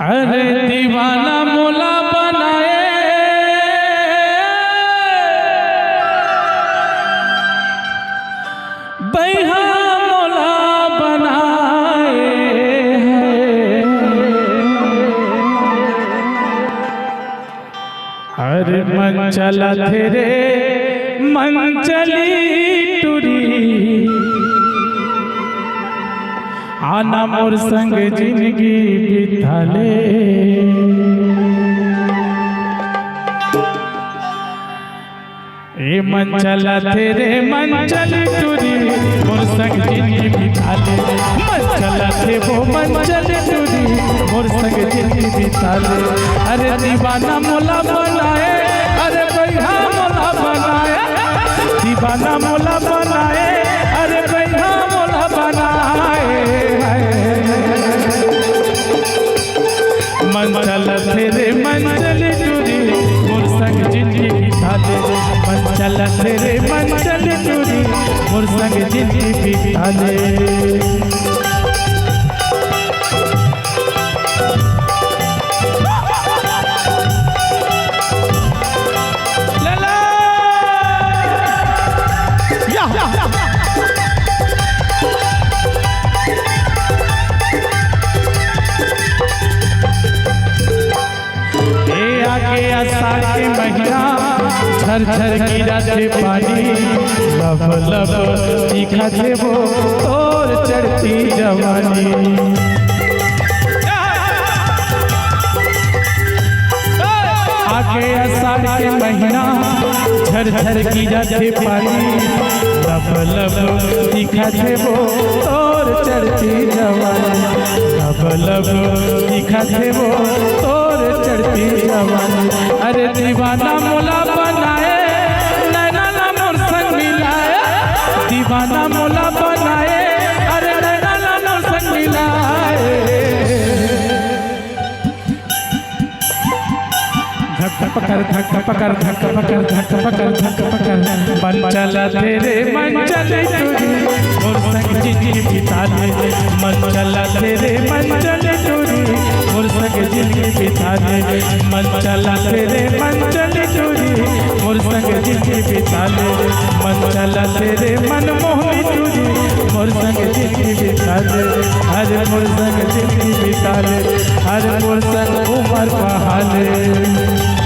अरे दीवाना मोला बनाए बैहा मोला बनाए अरे मन चला तेरे मन चली टूरी आना मोर संग जिंदगी बिताले ए मन चला तेरे मन चली टूरी मोर संग जिंदगी बिताले मन चला थे वो मन चली टूरी मोर संग जिंदगी बिताले अरे दीवाना मोला बनाए अरे बैहा मोला बनाए दीवाना मोला बनाए अरे बैहा मोला बनाए मन चला तेरे मन चली टूरी मोर संग जिंदगी बिताले मन चला तेरे मन चली टूरी मोर संग जिंदगी बिताले आषाढ़ के महीना झर झर गिरा थे पानी लब लब तीखा थे वो तोर चढ़ती जवानी आगे आषाढ़ के महीना झर झर गिरा थे पानी लब लब तीखा थे वो तोर चढ़ती जवानी लब लब तीखा थे वो तोर चढ़ती जवानी अरे दीवाना मोला बनाए नैना ना मोर संग मिलाए दीवाना मोला बनाए अरे नैना ना मोर संग मिलाए धक पकड़ धक पकड़ धक पकड़ धक पकड़ धक पकड़ मन चला तेरे मन चले टूरी मोर संग जिंदगी बिताले मन चला तेरे मन चले टूरी मोर संग जिंदगी बिताले मन चला तेरे मन चले टूरी मोर संग जिंदगी बिताले मन चला तेरे मन मोहनी टूरी मोर संग जिंदगी बिताले हर मोर संग जिंदगी बिताले हर मोर संग उमर बहाले